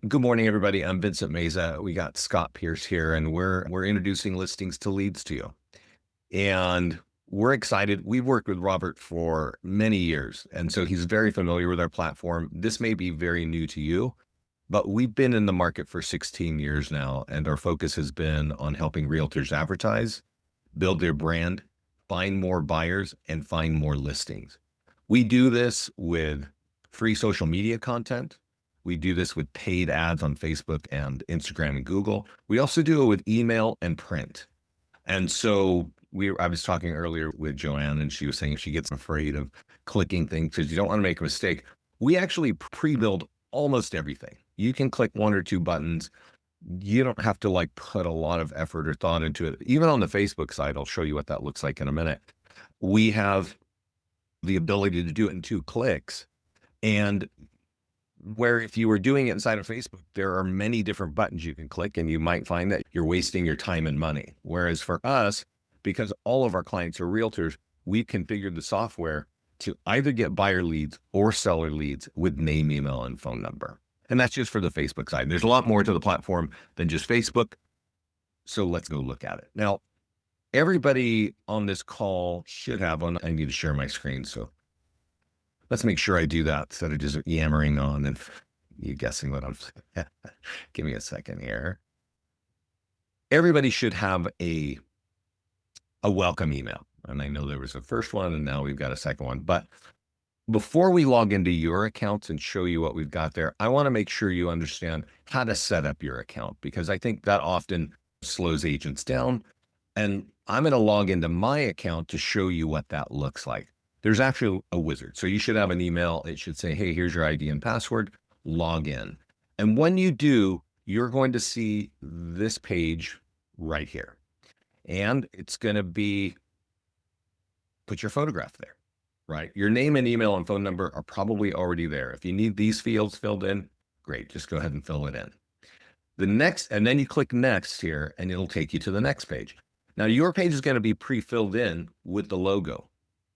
Good morning, everybody. I'm Vincent Meza. We got Scott Pierce here, and we're introducing listings to leads to you. And we're excited. We've worked with Robert for many years, and so he's very familiar with our platform. This may be very new to you, but we've been in the market for 16 years now, and our focus has been on helping realtors advertise, build their brand, find more buyers, and find more listings. We do this with free social media content. We do this with paid ads on Facebook and Instagram and Google. We also do it with email and print. And so I was talking earlier with Joanne, and she was saying she gets afraid of clicking things because you don't want to make a mistake. We actually pre-build almost everything. You can click one or two buttons. You don't have to put a lot of effort or thought into it. Even on the Facebook side, I'll show you what that looks like in a minute. We have the ability to do it in 2 clicks. And where if you were doing it inside of Facebook, there are many different buttons you can click, and you might find that you're wasting your time and money. Whereas for us, because all of our clients are realtors, we've configured the software to either get buyer leads or seller leads with name, email, and phone number. And that's just for the Facebook side. There's a lot more to the platform than just Facebook. So let's go look at it. Now, everybody on this call should have one. I need to share my screen, so let's make sure I do that instead of just yammering on and you guessing what I'm saying. Give me a second here. Everybody should have a welcome email. And I know there was a first one, and now we've got a second one. But before we log into your accounts and show you what we've got there, I want to make sure you understand how to set up your account, because I think that often slows agents down. And I'm going to log into my account to show you what that looks like. There's actually a wizard. So you should have an email. It should say, hey, here's your ID and password, log in. And when you do, you're going to see this page right here. And it's going to be, put your photograph there, right? Your name and email and phone number are probably already there. If you need these fields filled in, great, just go ahead and fill it in. And then you click next here, and it'll take you to the next page. Now your page is going to be pre-filled in with the logo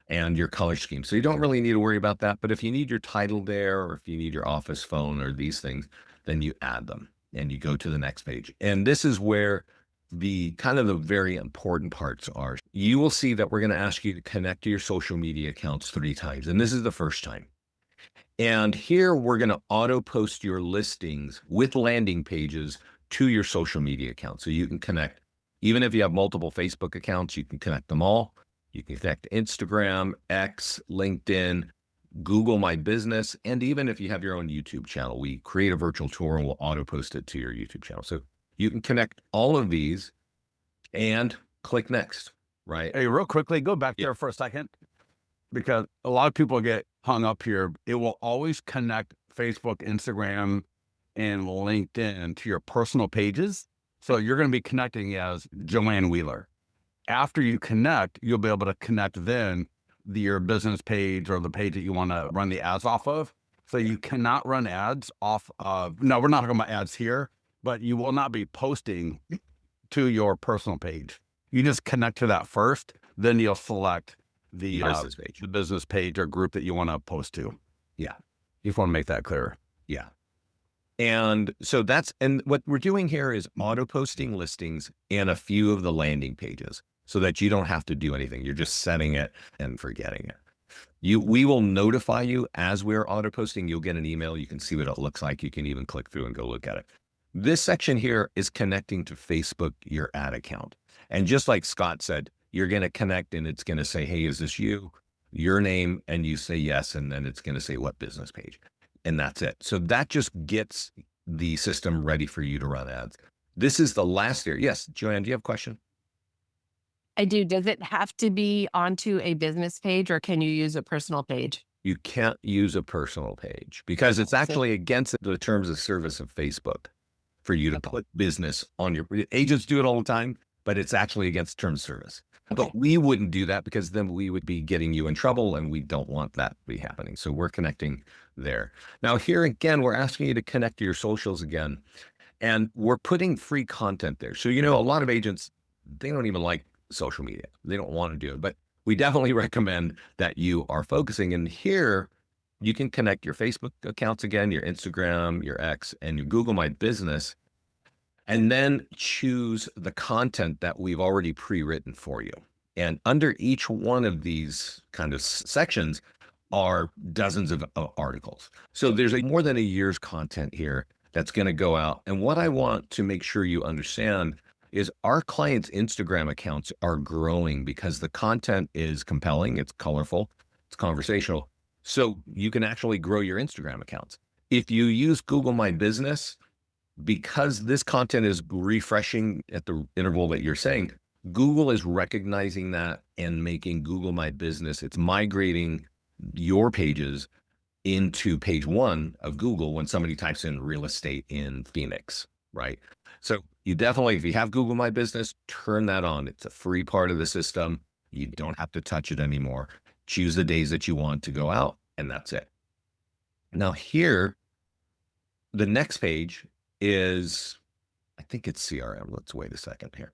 and your color scheme. So you don't really need to worry about that. But if you need your title there, or if you need your office phone or these things, then you add them and you go to the next page. And this is where the very important parts are. You will see that we're going to ask you to connect to your social media accounts 3 times. And this is the first time. And here we're going to auto post your listings with landing pages to your social media account. So you can connect, even if you have multiple Facebook accounts, you can connect them all. You can connect Instagram, X, LinkedIn, Google My Business, and even if you have your own YouTube channel, we create a virtual tour and we'll auto post it to your YouTube channel. So you can connect all of these and click next, right? Hey, real quickly, go back there for a second, because a lot of people get hung up here. It will always connect Facebook, Instagram, and LinkedIn to your personal pages. So you're going to be connecting as Joanne Wheeler. After you connect, you'll be able to connect then your business page or the page that you want to run the ads off of. So you cannot run ads off of, no, we're not talking about ads here, but you will not be posting to your personal page. You just connect to that first, then you'll select the business page or group that you want to post to. Yeah. You just want to make that clear. Yeah. And so and what we're doing here is auto posting listings and a few of the landing pages so that you don't have to do anything. You're just setting it and forgetting it. We will notify you as we're auto posting. You'll get an email. You can see what it looks like. You can even click through and go look at it. This section here is connecting to Facebook, your ad account. And just like Scott said, you're going to connect and it's going to say, hey, is this you? Your name, and you say yes. And then it's going to say what business page. And that's it. So that just gets the system ready for you to run ads. This is the last area. Yes, Joanne, do you have a question? I do. Does it have to be onto a business page, or can you use a personal page? You can't use a personal page because it's actually against the terms of service of Facebook for you to put business on your agents. Do it all the time, but it's actually against terms of service. Okay. But we wouldn't do that because then we would be getting you in trouble, and we don't want that to be happening. So we're connecting there. Now here again, we're asking you to connect to your socials again, and we're putting free content there. So, a lot of agents, they don't even like social media. They don't want to do it, but we definitely recommend that you are focusing. And here you can connect your Facebook accounts again, your Instagram, your X, and your Google My Business, and then choose the content that we've already pre-written for you. And under each one of these kind of sections are dozens of articles. So there's more than a year's content here that's going to go out. And what I want to make sure you understand is our clients' Instagram accounts are growing because the content is compelling, it's colorful, it's conversational. So you can actually grow your Instagram accounts. If you use Google My Business, because this content is refreshing at the interval that you're saying, Google is recognizing that and making Google My Business, it's migrating your pages into page 1 of Google when somebody types in real estate in Phoenix, right? So you definitely, if you have Google My Business, turn that on. It's a free part of the system. You don't have to touch it anymore. Choose the days that you want to go out, and that's it. Now here, the next page is, I think it's CRM. Let's wait a second here.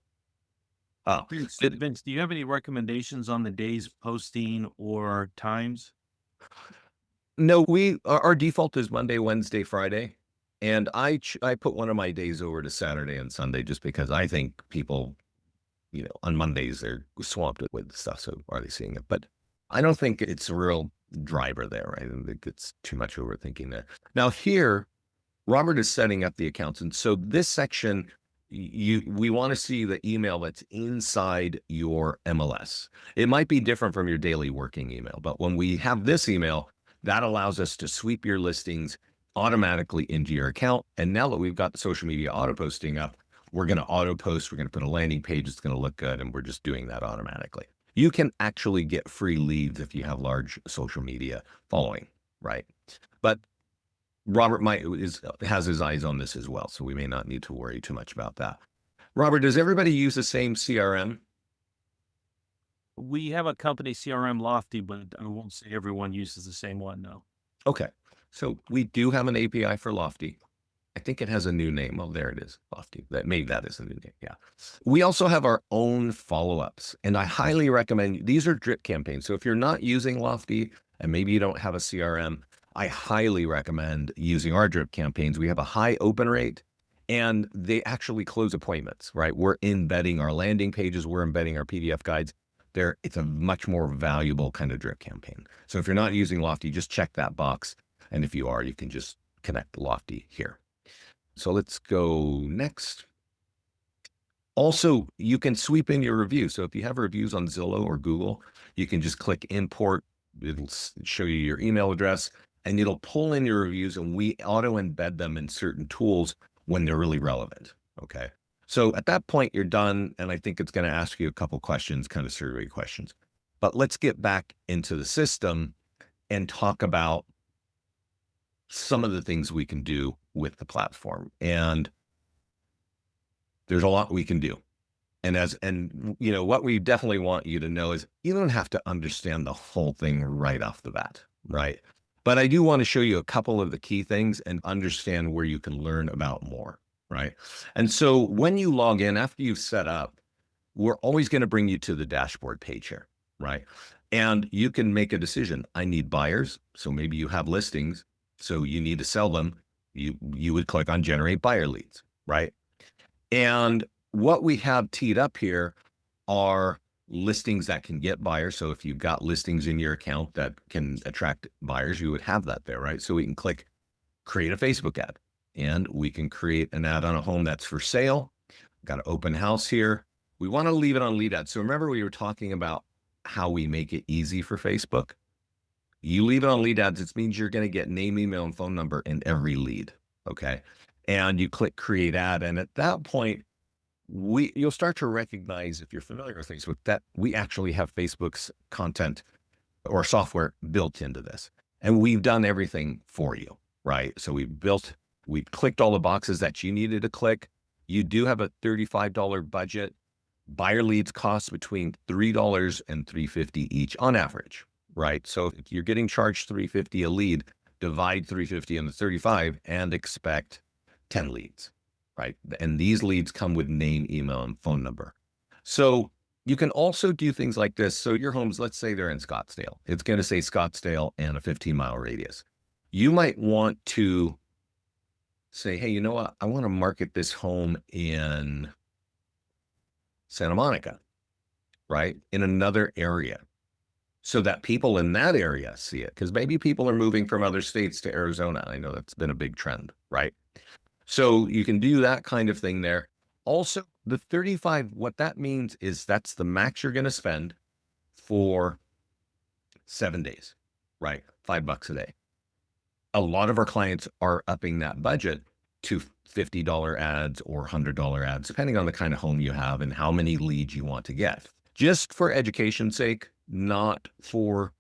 Oh, Vince, do you have any recommendations on the days of posting or times? no, our default is Monday, Wednesday, Friday. And I put one of my days over to Saturday and Sunday just because I think people, on Mondays they're swamped with stuff. So are they seeing it? But I don't think it's a real driver there. Right? I don't think it's too much overthinking there. Now here, Robert is setting up the accounts. And so this section, we want to see the email that's inside your MLS. It might be different from your daily working email, but when we have this email, that allows us to sweep your listings automatically into your account. And now that we've got the social media auto posting up, we're going to auto post, we're going to put a landing page, it's going to look good, and we're just doing that automatically. You can actually get free leads if you have large social media following, right? But Robert has his eyes on this as well, so we may not need to worry too much about that. Robert, does everybody use the same CRM? We have a company CRM Lofty, but I won't say everyone uses the same one, no. Okay, so we do have an API for Lofty. I think it has a new name. Oh, there it is, Lofty. Maybe that is a new name, yeah. We also have our own follow-ups, and I highly recommend, these are drip campaigns. So if you're not using Lofty and maybe you don't have a CRM, I highly recommend using our drip campaigns. We have a high open rate and they actually close appointments, right? We're embedding our landing pages, we're embedding our PDF guides. It's a much more valuable kind of drip campaign. So if you're not using Lofty, just check that box. And if you are, you can just connect Lofty here. So let's go next. Also, you can sweep in your reviews. So if you have reviews on Zillow or Google, you can just click import. It'll show you your email address and it'll pull in your reviews, and we auto embed them in certain tools when they're really relevant. Okay. So at that point, you're done. And I think it's going to ask you a couple questions, kind of survey questions. But let's get back into the system and talk about some of the things we can do with the platform. And there's a lot we can do. And what we definitely want you to know is you don't have to understand the whole thing right off the bat, right? But I do want to show you a couple of the key things and understand where you can learn about more, right? And so when you log in, after you've set up, we're always going to bring you to the dashboard page here, right? And you can make a decision. I need buyers. So maybe you have listings, so you need to sell them. You would click on generate buyer leads, right? And what we have teed up here are listings that can get buyers. So if you've got listings in your account that can attract buyers, you would have that there, right? So we can click create a Facebook ad, and we can create an ad on a home that's for sale. Got an open house here. We want to leave it on lead ads. So remember we were talking about how we make it easy for Facebook. You leave it on lead ads, it means you're going to get name, email, and phone number in every lead. Okay. And you click create ad. And at that point, you'll start to recognize, if you're familiar with Facebook, that we actually have Facebook's content or software built into this. And we've done everything for you, right? So we've clicked all the boxes that you needed to click. You do have a $35 budget. Buyer leads cost between $3 and $3.50 each on average, right? So if you're getting charged $3.50 a lead, divide $3.50 into 35 and expect 10 leads. Right. And these leads come with name, email, and phone number. So You can also do things like this. So your homes, let's say they're in Scottsdale. It's going to say Scottsdale and a 15-mile radius. You might want to say, hey, you know what? I want to market this home in Santa Monica, right? In another area, so that people in that area see it. Because maybe people are moving from other states to Arizona. I know that's been a big trend, right? So you can do that kind of thing there. Also, the 35, what that means is that's the max you're going to spend for 7 days, right? $5 a day. A lot of our clients are upping that budget to $50 ads or $100 ads, depending on the kind of home you have and how many leads you want to get. Just for education's sake, not for,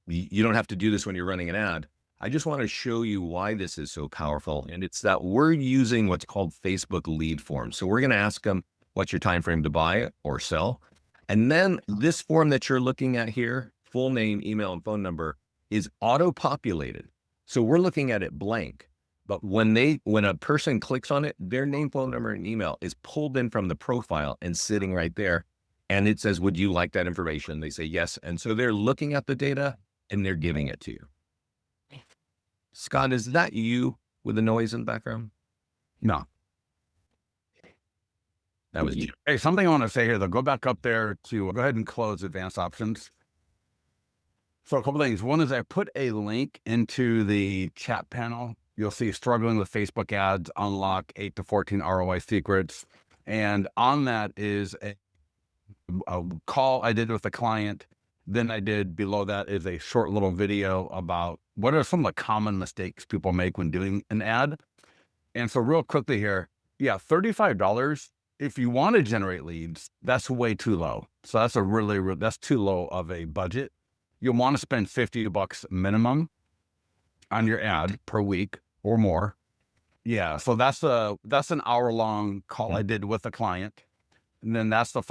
you don't have to do this when you're running an ad. I just want to show you why this is so powerful. And it's that we're using what's called Facebook lead forms. So we're going to ask them, what's your time frame to buy or sell? And then this form that you're looking at here, full name, email, and phone number, is auto-populated. So we're looking at it blank. But when a person clicks on it, their name, phone number, and email is pulled in from the profile and sitting right there. And it says, would you like that information? They say yes. And so they're looking at the data and they're giving it to you. Scott, is that you with the noise in the background? No. That was you. Hey, something I want to say here, though. Go back up there to go ahead and close advanced options. So a couple things. One is I put a link into the chat panel. You'll see struggling with Facebook ads, unlock 8 to 14 ROI secrets. And on that is a call I did with a client. Then I did below that is a short little video about what are some of the common mistakes people make when doing an ad. And so real quickly here, yeah, $35. If you want to generate leads, that's way too low. So that's that's too low of a budget. You'll want to spend $50 minimum on your ad per week or more. Yeah, so that's an hour-long call I did with a client. And then that's that's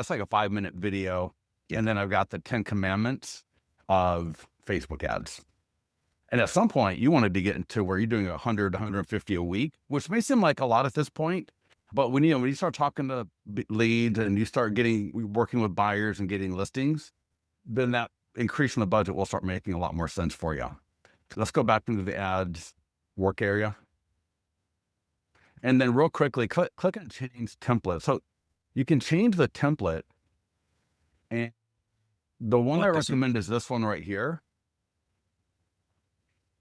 like a 5-minute video. And then I've got the 10 commandments of Facebook ads. And at some point you wanted to get into where you're doing 100, 150 a week, which may seem like a lot at this point. But when you start talking to leads and you start working with buyers and getting listings, then that increase in the budget will start making a lot more sense for you. So let's go back into the ads work area. And then real quickly, click on change template. So you can change the template. And the one I recommend is this one right here.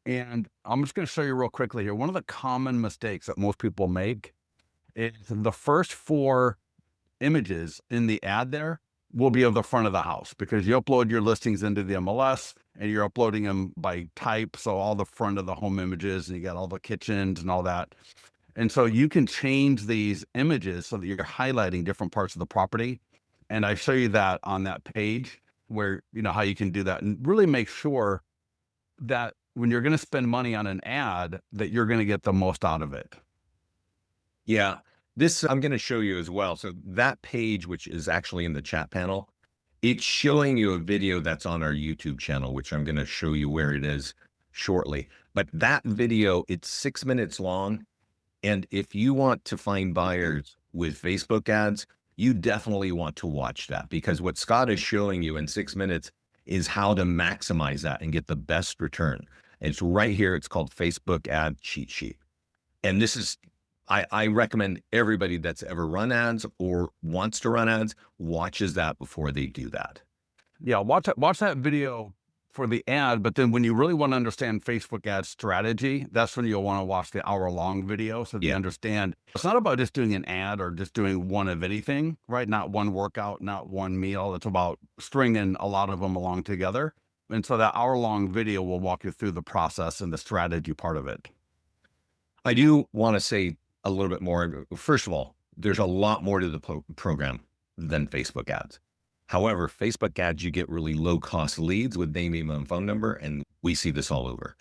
And I'm just going to show you real quickly here. One of the common mistakes that most people make is the first 4 images in the ad there will be of the front of the house, because you upload your listings into the MLS and you're uploading them by type. So all the front of the home images, and you got all the kitchens and all that. And so you can change these images so that you're highlighting different parts of the property. And I show you that on that page where, how you can do that and really make sure that when you're going to spend money on an ad, that you're going to get the most out of it. Yeah, this I'm going to show you as well. So that page, which is actually in the chat panel, it's showing you a video that's on our YouTube channel, which I'm going to show you where it is shortly. But that video, it's 6 minutes long. And if you want to find buyers with Facebook ads, you definitely want to watch that, because what Scott is showing you in 6 minutes is how to maximize that and get the best return. It's right here. It's called Facebook ad cheat sheet. And this is, I recommend everybody that's ever run ads or wants to run ads watches that before they do that. Yeah, watch that video for the ad, but then when you really want to understand Facebook ad strategy, that's when you'll want to watch the hour-long video so that you understand. It's not about just doing an ad or just doing one of anything, right? Not one workout, not one meal. It's about stringing a lot of them along together. And so that hour-long video will walk you through the process and the strategy part of it. I do want to say a little bit more. First of all, there's a lot more to the program than Facebook ads. However, Facebook ads, you get really low cost leads with name, email, and phone number, and we see this all over.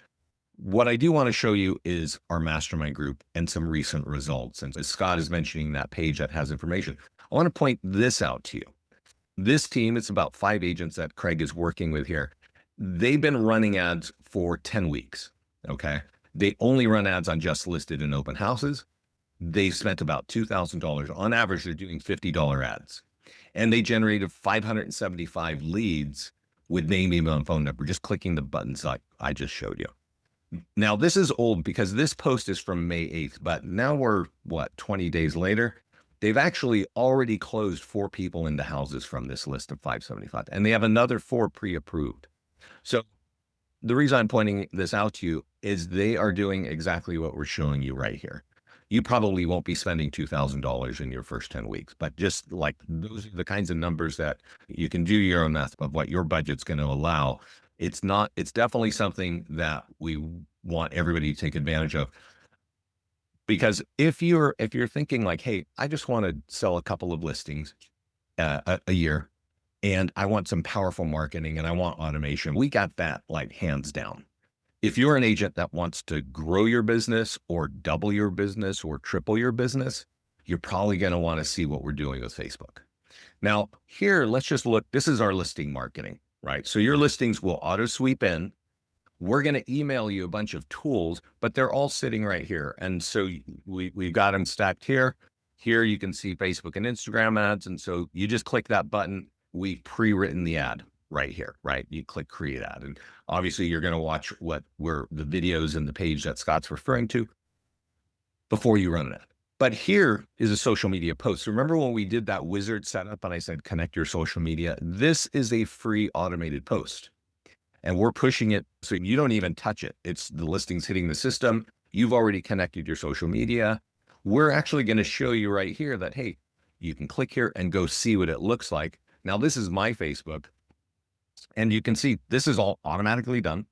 What I do want to show you is our mastermind group and some recent results. And as Scott is mentioning that page that has information, I want to point this out to you. This team, it's about 5 agents that Craig is working with here. They've been running ads for 10 weeks, okay? They only run ads on just listed and open houses. They spent about $2,000. On average, they're doing $50 ads. And they generated 575 leads with name, email, and phone number, just clicking the buttons like I just showed you. Now, this is old because this post is from May 8th, but now we're, 20 days later? They've actually already closed 4 people into houses from this list of 575, and they have another 4 pre-approved. So the reason I'm pointing this out to you is they are doing exactly what we're showing you right here. You probably won't be spending $2,000 in your first 10 weeks, but just like those are the kinds of numbers that you can do your own math of what your budget's going to allow. It's definitely something that we want everybody to take advantage of. Because if you're thinking like, hey, I just want to sell a couple of listings a year, and I want some powerful marketing and I want automation, we got that like hands down. If you're an agent that wants to grow your business or double your business or triple your business, you're probably going to want to see what we're doing with Facebook. Now here, let's just look, this is our listing marketing, right? So your listings will auto sweep in. We're going to email you a bunch of tools, but they're all sitting right here. And so we've got them stacked here. Here you can see Facebook and Instagram ads. And so you just click that button. We've pre-written the ad right here, right? You click create ad. And obviously you're going to watch what were the videos and the page that Scott's referring to before you run an ad. But here is a social media post. Remember when we did that wizard setup and I said, connect your social media? This is a free automated post. And we're pushing it so you don't even touch it. It's the listings hitting the system. You've already connected your social media. We're actually going to show you right here that, hey, you can click here and go see what it looks like. Now, this is my Facebook. And you can see this is all automatically done.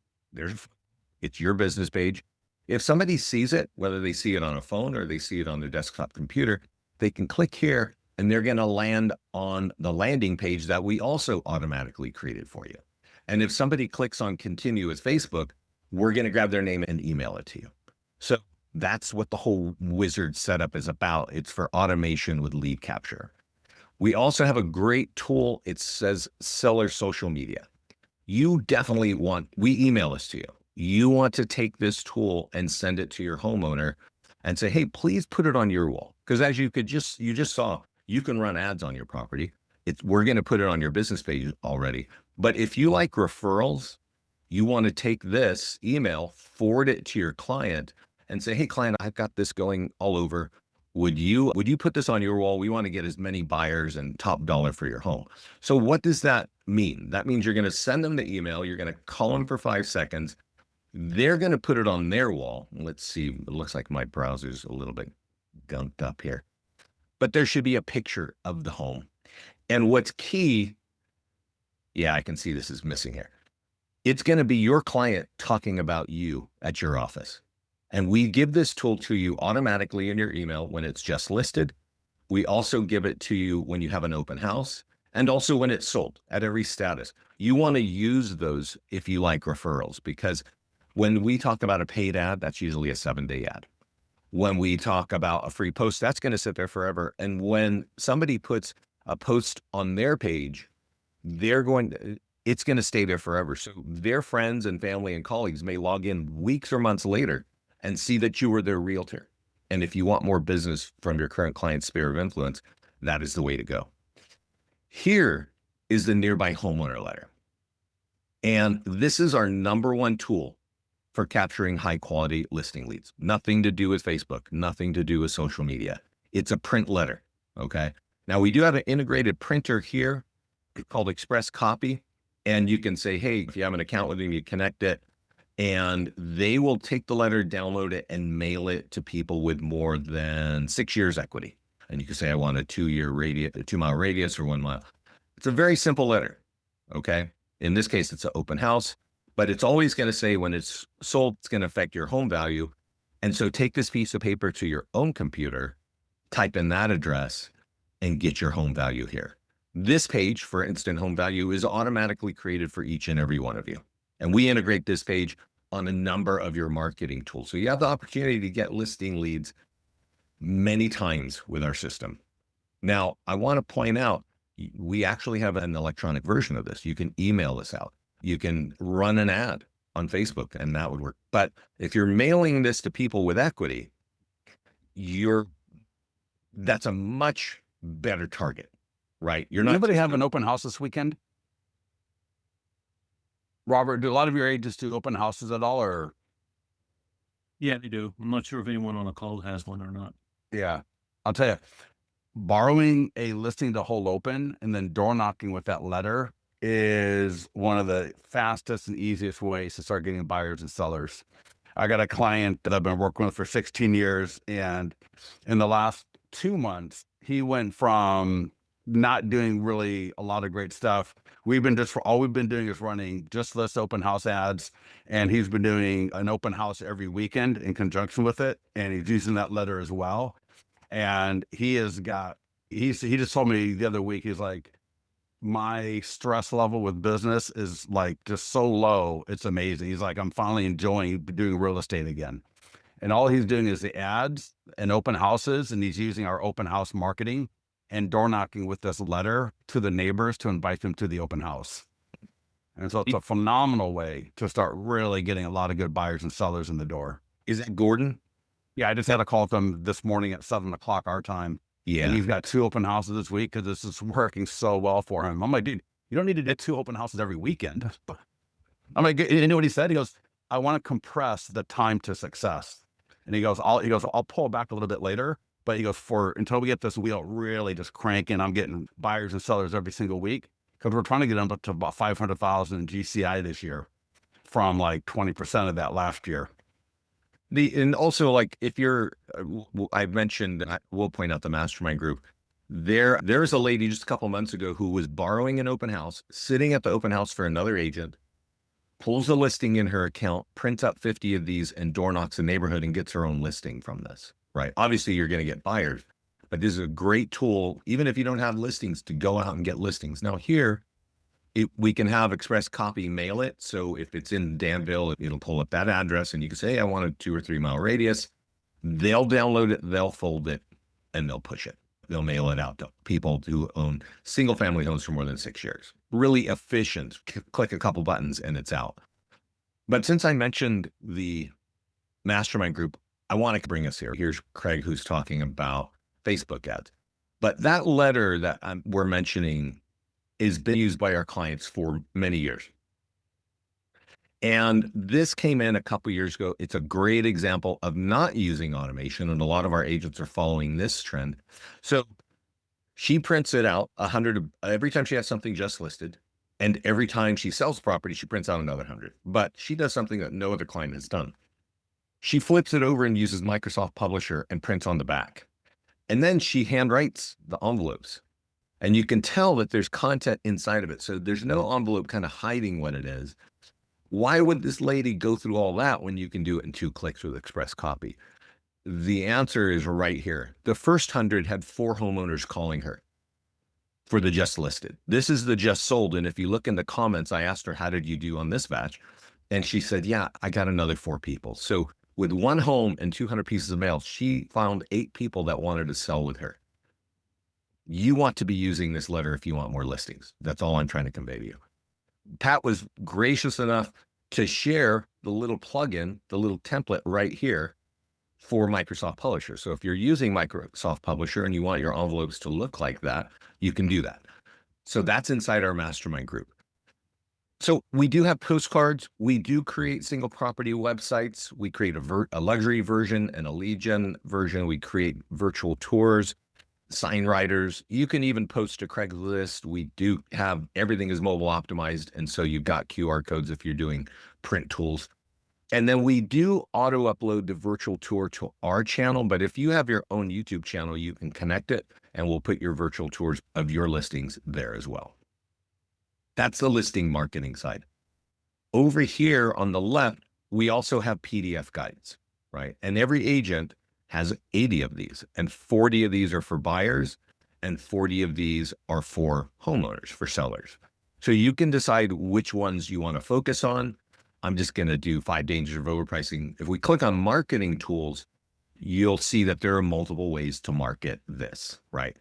It's your business page. If somebody sees it, whether they see it on a phone or they see it on their desktop computer, they can click here and they're going to land on the landing page that we also automatically created for you. And if somebody clicks on continue with Facebook, we're going to grab their name and email it to you. So that's what the whole wizard setup is about. It's for automation with lead capture. We also have a great tool. It says seller social media. You definitely we email this to you. You want to take this tool and send it to your homeowner and say, hey, please put it on your wall. Because as you just saw, you can run ads on your property. We're going to put it on your business page already. But if you like referrals, you want to take this email, forward it to your client and say, hey, client, I've got this going all over. Would you put this on your wall? We want to get as many buyers and top dollar for your home. So what does that mean? That means you're going to send them the email. You're going to call them for 5 seconds. They're going to put it on their wall. Let's see. It looks like my browser's a little bit gunked up here. But there should be a picture of the home. And what's key, yeah, I can see this is missing here. It's going to be your client talking about you at your office. And we give this tool to you automatically in your email when it's just listed. We also give it to you when you have an open house and also when it's sold at every status. You want to use those if you like referrals, because when we talk about a paid ad, that's usually a 7-day ad. When we talk about a free post, that's going to sit there forever. And when somebody puts a post on their page, it's going to stay there forever. So their friends and family and colleagues may log in weeks or months later and see that you were their realtor. And if you want more business from your current client's sphere of influence, that is the way to go. Here is the nearby homeowner letter. And this is our #1 tool for capturing high quality listing leads. Nothing to do with Facebook, nothing to do with social media. It's a print letter, okay? Now we do have an integrated printer here called Express Copy. And you can say, hey, if you have an account with them, you connect it and they will take the letter, download it and mail it to people with more than 6 years equity. And you can say, I want a 2-mile radius or 1 mile. It's a very simple letter, okay? In this case, it's an open house, but it's always going to say when it's sold, it's going to affect your home value. And so take this piece of paper to your own computer, type in that address and get your home value here. This page for instant home value is automatically created for each and every one of you. And we integrate this page on a number of your marketing tools. So you have the opportunity to get listing leads many times with our system. Now, I want to point out, we actually have an electronic version of this. You can email this out. You can run an ad on Facebook and that would work. But if you're mailing this to people with equity, that's a much better target. right? You're not Anybody just have an open house this weekend? Robert, do a lot of your agents do open houses at all, or? Yeah, they do. I'm not sure if anyone on the call has one or not. Yeah, I'll tell you, borrowing a listing to hold open and then door knocking with that letter is one of the fastest and easiest ways to start getting buyers and sellers. I got a client that I've been working with for 16 years, and in the last 2 months, he went from not doing really a lot of great stuff. All we've been doing is running just list open house ads, and he's been doing an open house every weekend in conjunction with it, and he's using that letter as well. And he just told me the other week, he's like, my stress level with business is like just so low. It's amazing. He's like, I'm finally enjoying doing real estate again. And all he's doing is the ads and open houses. And he's using our open house marketing and door knocking with this letter to the neighbors to invite them to the open house. And so it's a phenomenal way to start really getting a lot of good buyers and sellers in the door. Is that Gordon? Yeah, I just had a call with him this morning at 7 o'clock our time. Yeah. And he's got 2 open houses this week because this is working so well for him. I'm like, dude, you don't need to do 2 open houses every weekend. I'm like, you know what he said? He goes, I want to compress the time to success. And he goes, I'll pull back a little bit later. But he goes, until we get this wheel really just cranking, I'm getting buyers and sellers every single week because we're trying to get them up to about 500,000 in GCI this year from like 20% of that last year. And also, like, if you're, I mentioned, we'll point out the mastermind group. There's a lady just a couple months ago who was borrowing an open house, sitting at the open house for another agent, pulls a listing in her account, prints out 50 of these, and door knocks the neighborhood and gets her own listing from this. Right? Obviously, you're going to get buyers, but this is a great tool, even if you don't have listings, to go out and get listings. Now here, we can have express copy mail it. So if it's in Danville, it'll pull up that address and you can say, hey, I want a 2 or 3 mile radius. They'll download it, they'll fold it, and they'll push it. They'll mail it out to people who own single family homes for more than 6 years. Really efficient. Click a couple buttons and it's out. But since I mentioned the mastermind group, I want to bring us here. Here's Craig, who's talking about Facebook ads. But that letter that we're mentioning has been used by our clients for many years. And this came in a couple years ago. It's a great example of not using automation, and a lot of our agents are following this trend. So she prints it out 100 every time she has something just listed, and every time she sells property, she prints out another 100. But she does something that no other client has done. She flips it over and uses Microsoft Publisher and prints on the back. And then she handwrites the envelopes. And you can tell that there's content inside of it. So there's no envelope kind of hiding what it is. Why would this lady go through all that when you can do it in 2 clicks with Express Copy? The answer is right here. The first 100 had 4 homeowners calling her for the just listed. This is the just sold. And if you look in the comments, I asked her, how did you do on this batch? And she said, yeah, I got another 4 people. So with 1 home and 200 pieces of mail, she found 8 people that wanted to sell with her. You want to be using this letter if you want more listings. That's all I'm trying to convey to you. Pat was gracious enough to share the little plugin, the little template right here for Microsoft Publisher. So if you're using Microsoft Publisher and you want your envelopes to look like that, you can do that. So that's inside our mastermind group. So we do have postcards. We do create single property websites. We create a luxury version and a lead gen version. We create virtual tours, sign writers. You can even post to Craigslist. We do have everything is mobile optimized. And so you've got QR codes if you're doing print tools. And then we do auto upload the virtual tour to our channel. But if you have your own YouTube channel, you can connect it and we'll put your virtual tours of your listings there as well. That's the listing marketing side. Over here on the left, we also have PDF guides, right? And every agent has 80 of these, and 40 of these are for buyers, and 40 of these are for homeowners, for sellers. So you can decide which ones you want to focus on. I'm just going to do 5 dangers of overpricing. If we click on marketing tools, you'll see that there are multiple ways to market this, right?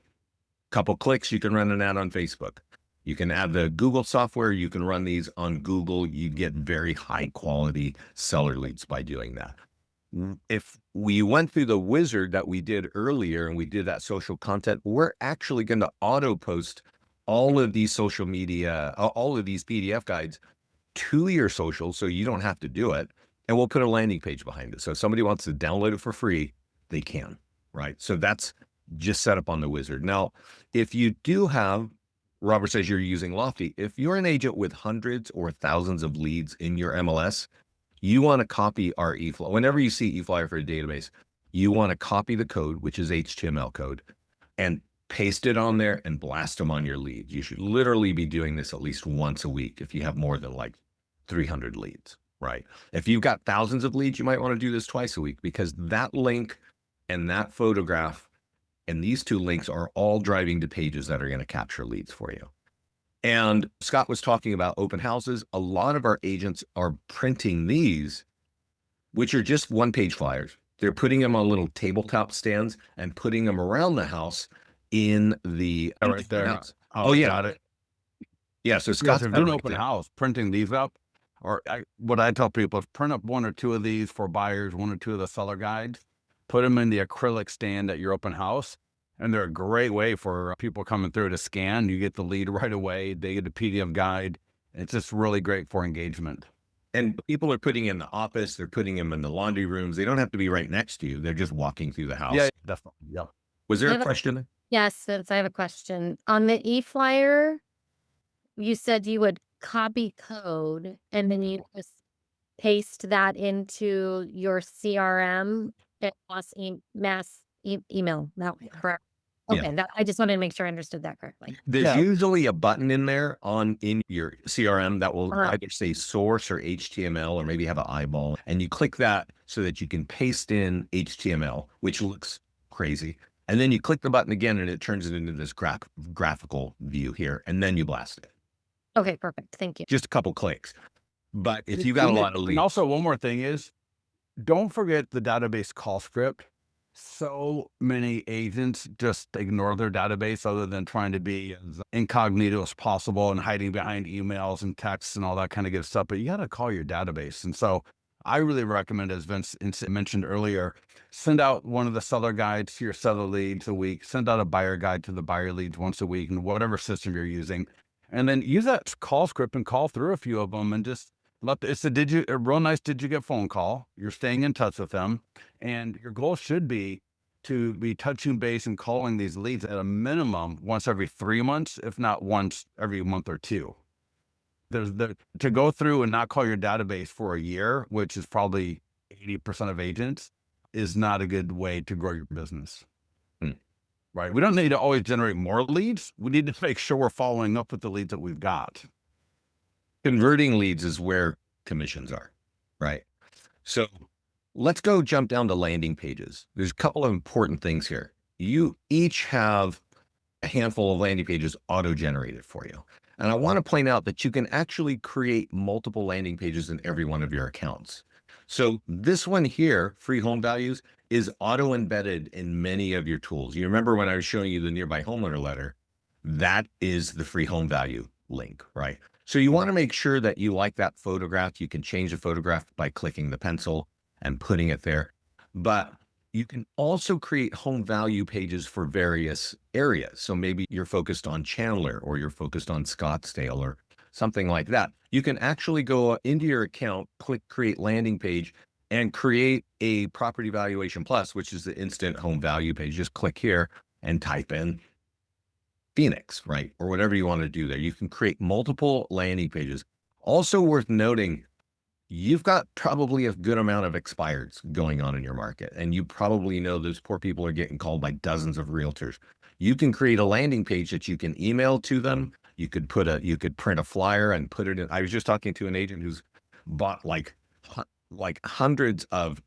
Couple clicks, you can run an ad on Facebook. You can add the Google software. You can run these on Google. You get very high quality seller leads by doing that. if we went through the wizard that we did earlier and we did that social content, we're actually going to auto post all of these social media, all of these PDF guides to your social, so you don't have to do it. And we'll put a landing page behind it. So if somebody wants to download it for free, they can, right? So that's just set up on the wizard. Now, if you do have, Robert says you're using Lofty. If you're an agent with hundreds or thousands of leads in your MLS, you want to copy our eFlyer. Whenever you see eFlyer for a database, you want to copy the code, which is HTML code, and paste it on there and blast them on your leads. You should literally be doing this at least once a week if you have more than like 300 leads, right? If you've got thousands of leads, you might want to do this twice a week, because that link and that photograph and these two links are all driving to pages that are going to capture leads for you. And Scott was talking about open houses. A lot of our agents are printing these, which are just one-page flyers. They're putting them on little tabletop stands and putting them around the house in the Right there. house. Oh, yeah. got it. Yeah. So Yes, Scott's if got you're it an right open there. house, printing these up, or what I tell people is print up 1 or 2 of these for buyers, 1 or 2 of the seller guides, put them in the acrylic stand at your open house. And they're a great way for people coming through to scan. You get the lead right away. They get a PDF guide. It's just really great for engagement. And people are putting in the office, they're putting them in the laundry rooms. They don't have to be right next to you. They're just walking through the house. Yeah, definitely. Yeah. Was there I a have a- question? Yes, since I have a question. On the e-flyer, you said you would copy code and then you just paste that into your CRM and mass email. That correct? Yeah. Okay, I just wanted to make sure I understood that correctly. There's Yeah. usually a button in there in your CRM that will Uh-huh. either say source or HTML, or maybe have an eyeball. And you click that so that you can paste in HTML, which looks crazy. And then you click the button again and it turns it into this graphical view here. And then you blast it. Okay, perfect. Thank you. Just a couple clicks. But if you got a lot of leads. And also one more thing is, don't forget the database call script. So many agents just ignore their database other than trying to be as incognito as possible and hiding behind emails and texts and all that kind of good stuff. But you got to call your database. And so I really recommend, as Vince mentioned earlier, send out one of the seller guides to your seller leads a week, send out a buyer guide to the buyer leads once a week in whatever system you're using. And then use that call script and call through a few of them and just it's a real nice did you get phone call. You're staying in touch with them. And your goal should be to be touching base and calling these leads at a minimum once every 3 months, if not once every month or 2. To go through and not call your database for a year, which is probably 80% of agents, is not a good way to grow your business. Right? We don't need to always generate more leads. We need to make sure we're following up with the leads that we've got. Converting leads is where commissions are, right? So let's go jump down to landing pages. There's a couple of important things here. You each have a handful of landing pages auto-generated for you. And I want to point out that you can actually create multiple landing pages in every one of your accounts. So this one here, free home values, is auto-embedded in many of your tools. You remember when I was showing you the nearby homeowner letter, that is the free home value link, right? So you want to make sure that you like that photograph. You can change the photograph by clicking the pencil and putting it there. But you can also create home value pages for various areas. So maybe you're focused on Chandler, or you're focused on Scottsdale, or something like that. You can actually go into your account, click create landing page, and create a property valuation plus, which is the instant home value page. Just click here and type in Phoenix, right? Or whatever you want to do there. You can create multiple landing pages. Also worth noting, you've got probably a good amount of expireds going on in your market. And you probably know those poor people are getting called by dozens of realtors. You can create a landing page that you can email to them. You could print a flyer and put it in. I was just talking to an agent who's bought like hundreds of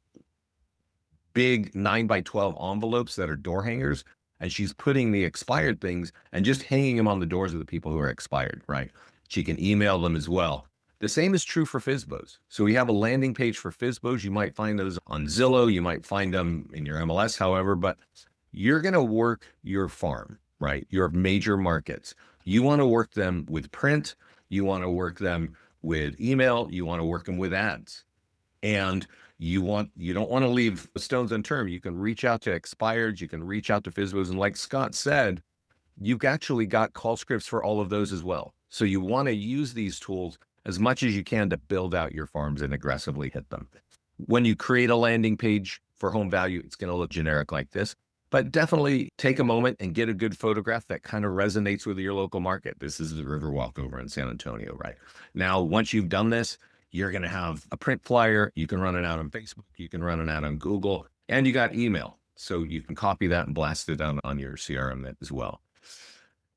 big 9x12 envelopes that are door hangers. And she's putting the expired things and just hanging them on the doors of the people who are expired, right? She can email them as well. The same is true for FSBOs. So we have a landing page for FSBOs. You might find those on Zillow. You might find them in your MLS, however, but you're going to work your farm, right? Your major markets. You want to work them with print. You want to work them with email. You want to work them with ads. And you don't want to leave stones unturned. You can reach out to expireds, you can reach out to FSBOs. And like Scott said, you've actually got call scripts for all of those as well. So you want to use these tools as much as you can to build out your farms and aggressively hit them. When you create a landing page for home value, it's going to look generic like this, but definitely take a moment and get a good photograph that kind of resonates with your local market. This is the Riverwalk over in San Antonio, right? Now, once you've done this, you're going to have a print flyer. You can run it out on Facebook. You can run it out on Google, and you got email. So you can copy that and blast it down on your CRM as well.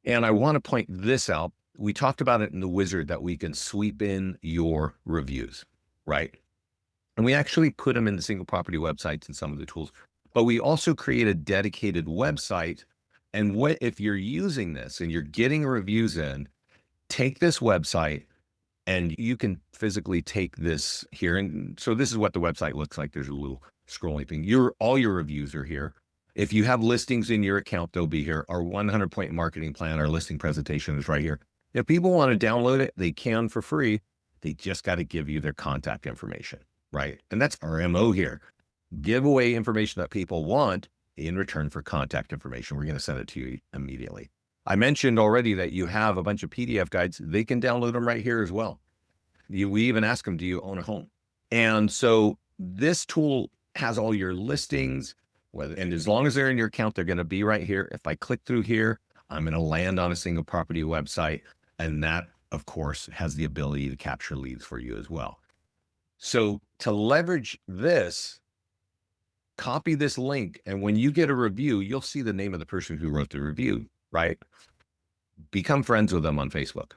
And I want to point this out. We talked about it in the wizard that we can sweep in your reviews, right? And we actually put them in the single property websites and some of the tools, but we also create a dedicated website. And if you're using this and you're getting reviews in, take this website and you can physically take this here. And so this is what the website looks like. There's a little scrolling thing. All your reviews are here. If you have listings in your account, they'll be here. Our 100-point marketing plan, our listing presentation is right here. If people want to download it, they can for free. They just got to give you their contact information, right? And that's our MO here. Give away information that people want in return for contact information. We're going to send it to you immediately. I mentioned already that you have a bunch of PDF guides. They can download them right here as well. We even ask them, do you own a home? And so this tool has all your listings, and as long as they're in your account, they're going to be right here. If I click through here, I'm going to land on a single property website. And that, of course, has the ability to capture leads for you as well. So to leverage this, copy this link. And when you get a review, you'll see the name of the person who wrote the review, right? Become friends with them on Facebook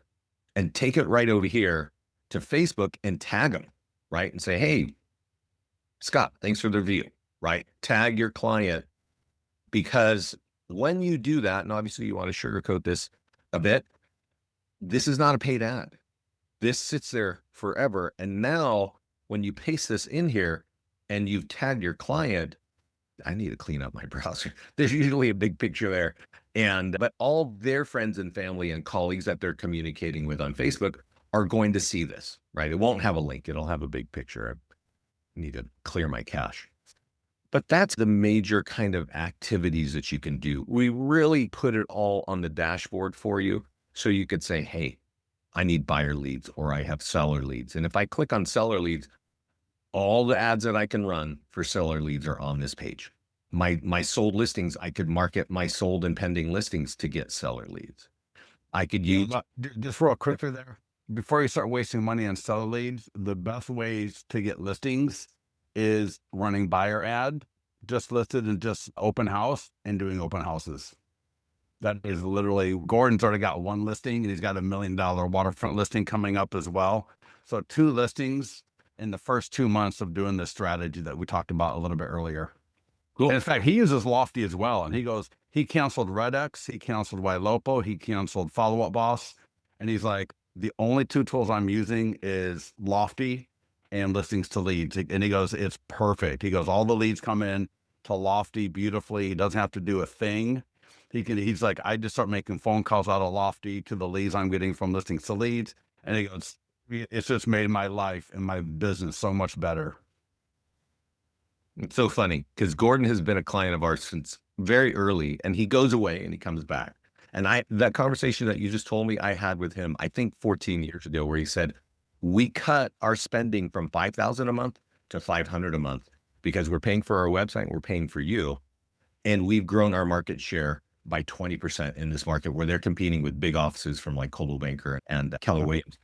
and take it right over here to Facebook and tag them, right? And say, hey, Scott, thanks for the review, right? Tag your client, because when you do that, and obviously you want to sugarcoat this a bit, this is not a paid ad. This sits there forever. And now when you paste this in here and you've tagged your client, I need to clean up my browser. There's usually a big picture there. But all their friends and family and colleagues that they're communicating with on Facebook are going to see this, right? It won't have a link. It'll have a big picture. I need to clear my cache. But that's the major kind of activities that you can do. We really put it all on the dashboard for you. So you could say, hey, I need buyer leads or I have seller leads. And if I click on seller leads, all the ads that I can run for seller leads are on this page. My sold listings, I could market my sold and pending listings to get seller leads. I could use... Just real quickly there, before you start wasting money on seller leads, the best ways to get listings is running buyer ad, just listed and just open house and doing open houses. That is literally, Gordon's already got one listing and he's got $1 million waterfront listing coming up as well. So 2 listings in the first 2 months of doing this strategy that we talked about a little bit earlier. Cool. And in fact, he uses Lofty as well. And he canceled Redex, he canceled Ylopo, he canceled Follow Up Boss. And he's like, the only 2 tools I'm using is Lofty and listings to leads. And he goes, it's perfect. He goes, all the leads come in to Lofty beautifully. He doesn't have to do a thing. He's like, I just start making phone calls out of Lofty to the leads I'm getting from listings to leads. And he goes, it's just made my life and my business so much better. It's so funny because Gordon has been a client of ours since very early, and he goes away and he comes back. And that conversation that you just told me I had with him, I think 14 years ago, where he said, we cut our spending from $5,000 a month to $500 a month because we're paying for our website, we're paying for you. And we've grown our market share by 20% in this market where they're competing with big offices from like Coldwell Banker and Keller Williams.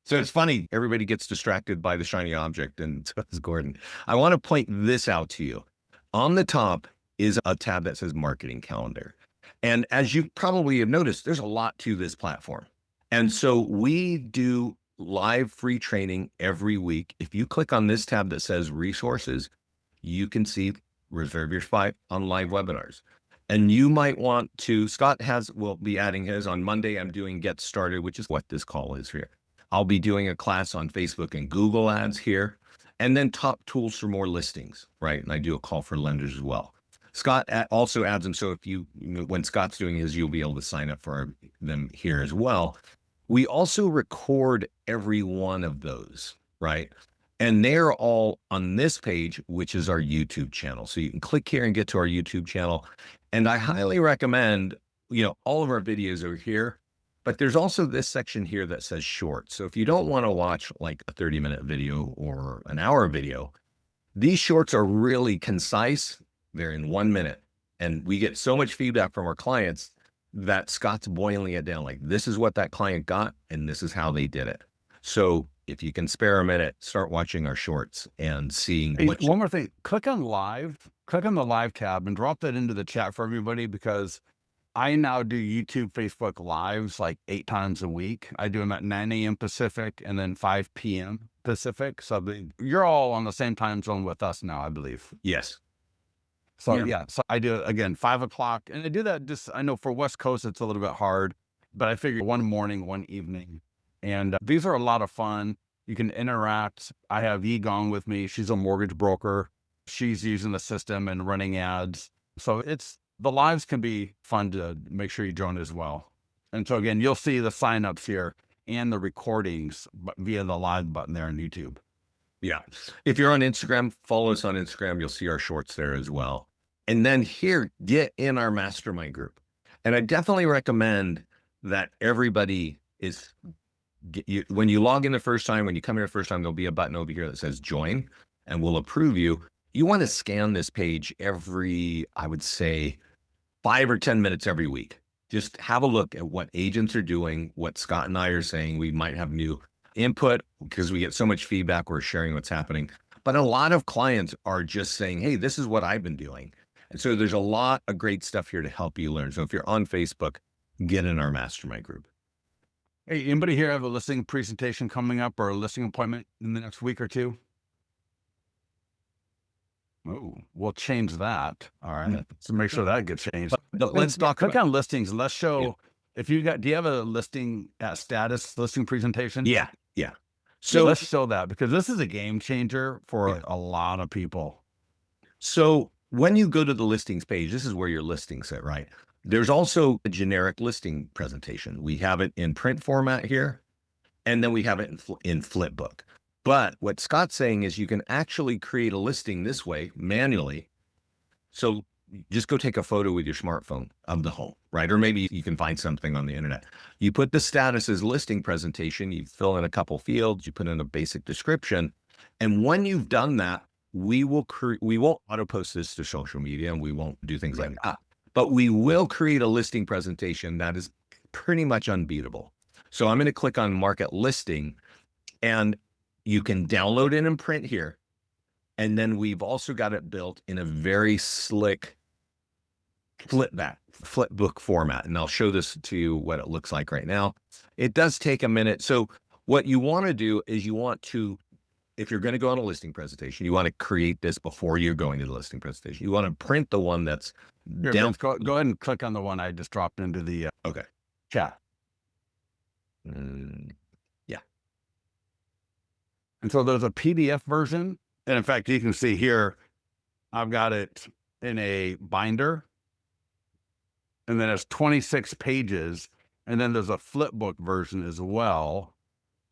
So it's funny, everybody gets distracted by the shiny object, and so does Gordon. I want to point this out to you. On the top is a tab that says Marketing Calendar. And as you probably have noticed, there's a lot to this platform. And so we do live free training every week. If you click on this tab that says Resources, you can see Reserve Your Spot on live webinars. And you might want to, Scott will be adding his on Monday. I'm doing Get Started, which is what this call is here. I'll be doing a class on Facebook and Google ads here, and then top tools for more listings, right? And I do a call for lenders as well. Scott also adds them. So when Scott's doing his, you'll be able to sign up for them here as well. We also record every one of those, right? And they're all on this page, which is our YouTube channel. So you can click here and get to our YouTube channel. And I highly recommend, all of our videos are here, but there's also this section here that says shorts. So if you don't want to watch like a 30-minute video or an hour video, these shorts are really concise. They're in 1 minute. And we get so much feedback from our clients that Scott's boiling it down. Like, this is what that client got, and this is how they did it. So if you can spare a minute, start watching our shorts and seeing Hey, what one more thing, click on the live tab and drop that into the chat for everybody, because I now do YouTube, Facebook lives like 8 times a week. I do them at 9 a.m. Pacific and then 5 p.m. Pacific. So you're all on the same time zone with us now, I believe. Yes. So yeah, so I do it again, 5 o'clock. And I do that I know for West Coast, it's a little bit hard, but I figure one morning, one evening. And these are a lot of fun. You can interact. I have Yi Gong with me. She's a mortgage broker. She's using the system and running ads. So the lives can be fun to make sure you join as well. And so again, you'll see the signups here and the recordings via the live button there on YouTube. Yeah. If you're on Instagram, follow us on Instagram. You'll see our shorts there as well. And then here, get in our mastermind group. And I definitely recommend that everybody when you log in the first time, when you come here the first time, there'll be a button over here that says join, and we'll approve you. You want to scan this page every, I would say, 5 or 10 minutes every week. Just have a look at what agents are doing, what Scott and I are saying. We might have new input because we get so much feedback. We're sharing what's happening. But a lot of clients are just saying, hey, this is what I've been doing. And so there's a lot of great stuff here to help you learn. So if you're on Facebook, get in our mastermind group. Hey, anybody here have a listing presentation coming up or a listing appointment in the next week or two? Oh, we'll change that. All right. So make sure that gets changed. Let's talk click about on listings. Let's show if do you have a listing status listing presentation? Yeah. So let's show that, because this is a game changer for a lot of people. So when you go to the listings page, this is where your listings sit, right? There's also a generic listing presentation. We have it in print format here, and then we have it in Flipbook. But what Scott's saying is you can actually create a listing this way manually. So just go take a photo with your smartphone of the home, right? Or maybe you can find something on the internet. You put the status as listing presentation, you fill in a couple fields, you put in a basic description. And when you've done that, we won't auto post this to social media, and we won't do things like that. But we will create a listing presentation that is pretty much unbeatable. So I'm going to click on Market Listing, and you can download it in print here. And then we've also got it built in a very slick flipbook format. And I'll show this to you what it looks like right now. It does take a minute. So what you want to do is if you're going to go on a listing presentation, you want to create this before you're going to the listing presentation. You want to print the one that's down. Go ahead and click on the one I just dropped into the chat. Yeah. And so there's a PDF version. And in fact, you can see here, I've got it in a binder. And then it's 26 pages. And then there's a flipbook version as well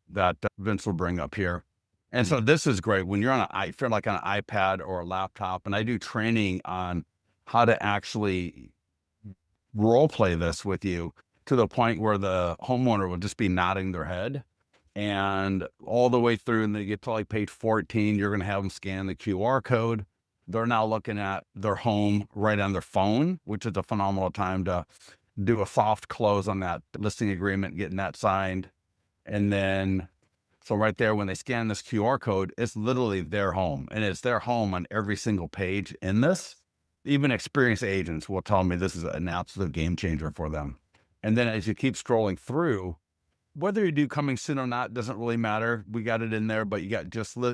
that Vince will bring up here. And so this is great when you're if you're like on an iPad or a laptop, and I do training on how to actually role play this with you to the point where the homeowner will just be nodding their head, and all the way through, and they get to like page 14, you're going to have them scan the QR code. They're now looking at their home right on their phone, which is a phenomenal time to do a soft close on that listing agreement, getting that signed. And then, so right there, when they scan this QR code, it's literally their home, and it's their home on every single page in this. Even experienced agents will tell me this is an absolute game changer for them. And then as you keep scrolling through, whether you do coming soon or not, doesn't really matter. We got it in there, but you got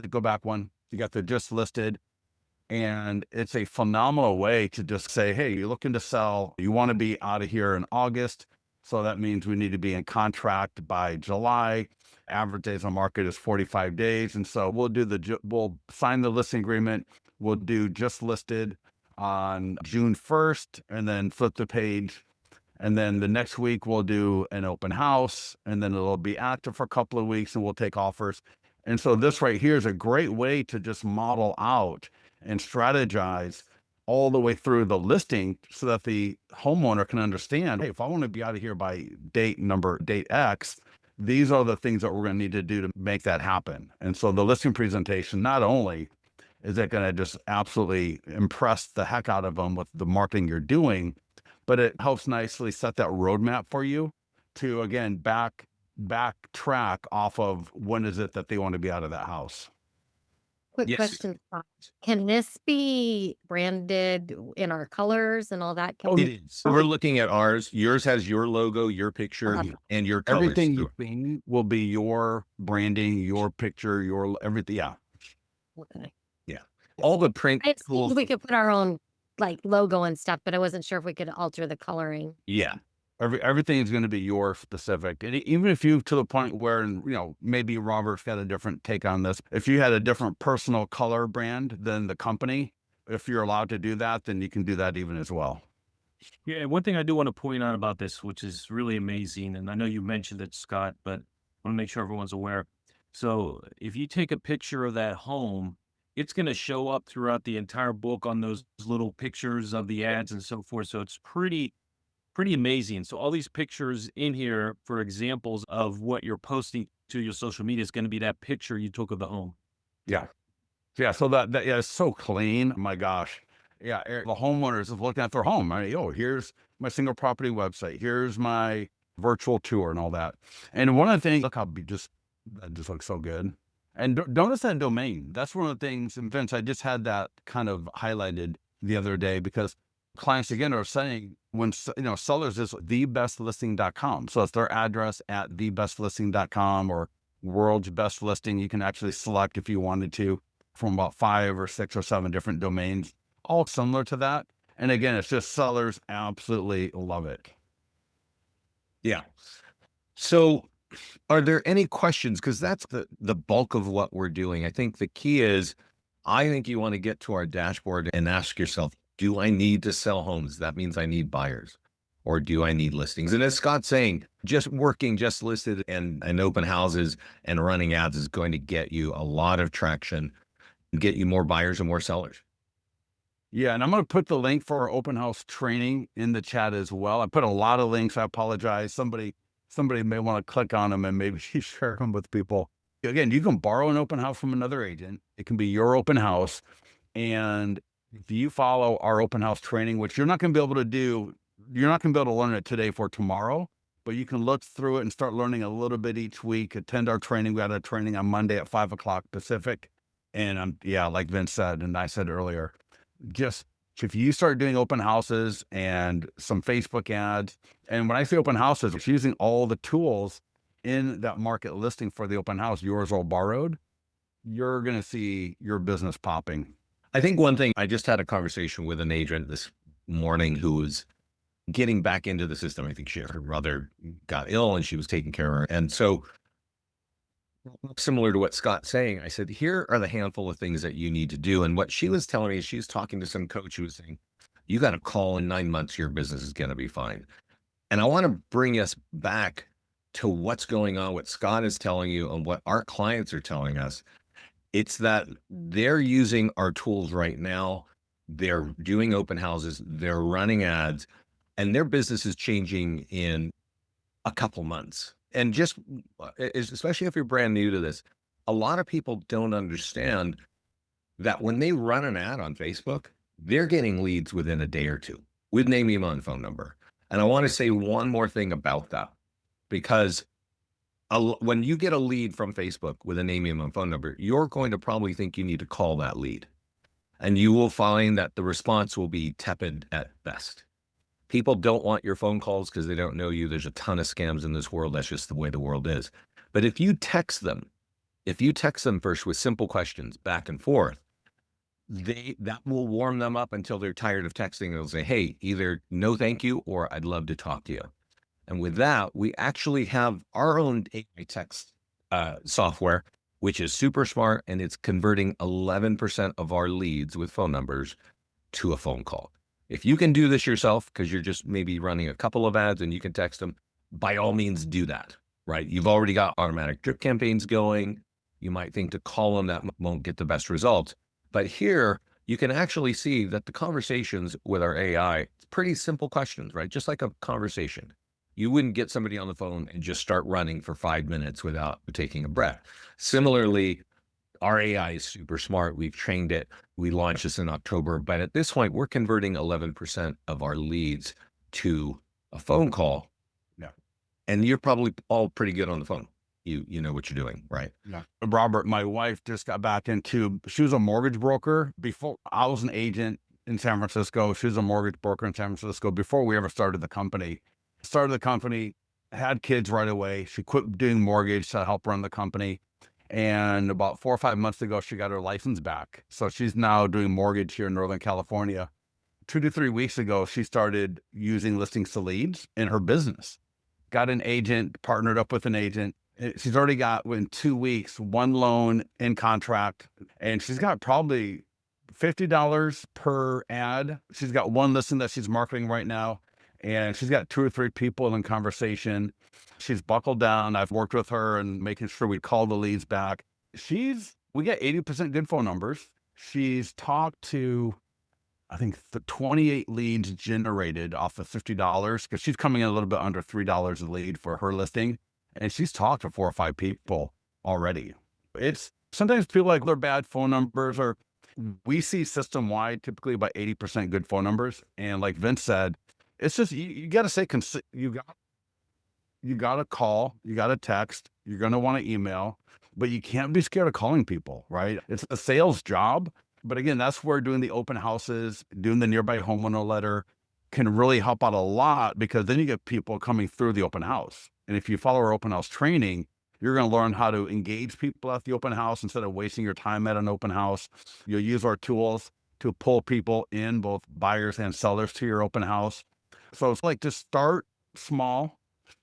go back one. You got the just listed. And it's a phenomenal way to just say, hey, you're looking to sell. You want to be out of here in August. So that means we need to be in contract by July. Average days on market is 45 days. And so we'll sign the listing agreement. We'll do just listed on June 1st, and then flip the page. And then the next week we'll do an open house, and then it'll be active for a couple of weeks, and we'll take offers. And so this right here is a great way to just model out and strategize all the way through the listing so that the homeowner can understand, hey, if I want to be out of here by date X, these are the things that we're going to need to do to make that happen. And so the listing presentation, not only is it going to just absolutely impress the heck out of them with the marketing you're doing, but it helps nicely set that roadmap for you to, again, backtrack off of when is it that they want to be out of that house. Quick Yes. question, Scott. Can this be branded in our colors and all that? Can Oh, we- It is. We're looking at ours. Yours has your logo, your picture, Uh-huh. and your colors. Everything through you think will be your branding, your picture, your everything. Yeah. Okay. all the print I tools. assumed we could put our own like logo and stuff, but I wasn't sure if we could alter the coloring. Yeah. Everything is going to be your specific. And even if you, to the point where, maybe Robert's got a different take on this. If you had a different personal color brand than the company, if you're allowed to do that, then you can do that even as well. Yeah, one thing I do want to point out about this, which is really amazing, and I know you mentioned it, Scott, but I want to make sure everyone's aware. So if you take a picture of that home, it's going to show up throughout the entire book on those little pictures of the ads and so forth. So it's pretty amazing. So all these pictures in here for examples of what you're posting to your social media is going to be that picture you took of the home. Yeah. Yeah. So that yeah, it's so clean. My gosh. Yeah. The homeowners is looking at their home. Here's my single property website. Here's my virtual tour and all that. And one of the things, look how that just looks so good. And notice that domain. That's one of the things, and Vince, I just had that kind of highlighted the other day because clients again are saying when sellers is thebestlisting.com. So it's their address at thebestlisting.com or world's best listing. You can actually select if you wanted to from about 5 or 6 or 7 different domains, all similar to that. And again, it's just sellers absolutely love it. Yeah. So are there any questions? Because that's the bulk of what we're doing. I think the key is, I think you want to get to our dashboard and ask yourself, do I need to sell homes? That means I need buyers. Or do I need listings? And as Scott's saying, just listed and open houses and running ads is going to get you a lot of traction and get you more buyers and more sellers. Yeah, and I'm going to put the link for our open house training in the chat as well. I put a lot of links. I apologize. Somebody may want to click on them and maybe share them with people. Again, you can borrow an open house from another agent. It can be your open house. And if you follow our open house training, which you're not going to be able to do, you're not going to be able to learn it today for tomorrow, but you can look through it and start learning a little bit each week. Attend our training. We had a training on Monday at 5:00 Pacific. And like Vince said, and I said earlier, just if you start doing open houses and some Facebook ads, and when I say open houses, it's using all the tools in that market listing for the open house, yours all borrowed, you're going to see your business popping. I think one thing, I just had a conversation with an agent this morning who was getting back into the system. I think her brother got ill and she was taking care of her. And so similar to what Scott's saying, I said, here are the handful of things that you need to do. And what she was telling me is she's talking to some coach who was saying, you got to call in 9 months, your business is going to be fine. And I want to bring us back to what's going on, what Scott is telling you and what our clients are telling us. It's that they're using our tools right now. They're doing open houses, they're running ads, and their business is changing in a couple months. And just, especially if you're brand new to this, a lot of people don't understand that when they run an ad on Facebook, they're getting leads within a day or two with name, email, and phone number. And I want to say one more thing about that, because when you get a lead from Facebook with a name, email, and phone number, you're going to probably think you need to call that lead. And you will find that the response will be tepid at best. People don't want your phone calls because they don't know you. There's a ton of scams in this world. That's just the way the world is. But if you text them first with simple questions back and forth, that will warm them up until they're tired of texting. They'll say, hey, either no, thank you, or I'd love to talk to you. And with that, we actually have our own AI text software, which is super smart, and it's converting 11% of our leads with phone numbers to a phone call. If you can do this yourself, because you're just maybe running a couple of ads and you can text them, by all means do that, right? You've already got automatic drip campaigns going. You might think to call them that won't get the best result. But here, you can actually see that the conversations with our AI, it's pretty simple questions, right? Just like a conversation. You wouldn't get somebody on the phone and just start running for 5 minutes without taking a breath. Similarly, our AI is super smart. We've trained it. We launched this in October, but at this point, we're converting 11% of our leads to a phone call. Yeah. And you're probably all pretty good on the phone. You know what you're doing, right? Yeah. Robert, my wife just got back into, she was a mortgage broker before. I was an agent in San Francisco. She was a mortgage broker in San Francisco before we ever started the company. Started the company, had kids right away. She quit doing mortgage to help run the company. And about 4 or 5 months ago, she got her license back. So she's now doing mortgage here in Northern California. 2 to 3 weeks ago, she started using listings to leads in her business. Got an agent, partnered up with an agent. She's already got, in 2 weeks, 1 loan in contract, and she's got probably $50 per ad. She's got 1 listing that she's marketing right now, and she's got 2 or 3 people in conversation. She's buckled down. I've worked with her and making sure we call the leads back. We got 80% good phone numbers. She's talked to, I think, the 28 leads generated off of $50, because she's coming in a little bit under $3 a lead for her listing. And she's talked to 4 or 5 people already. It's sometimes people like their bad phone numbers, or we see system wide typically about 80% good phone numbers. And like Vince said, it's just, you got to say, you got to call, you got to text, you're going to want to email, but you can't be scared of calling people, right? It's a sales job. But again, that's where doing the open houses, doing the nearby homeowner letter can really help out a lot, because then you get people coming through the open house. And if you follow our open house training, you're going to learn how to engage people at the open house instead of wasting your time at an open house. You'll use our tools to pull people in, both buyers and sellers, to your open house. So it's like, just start small,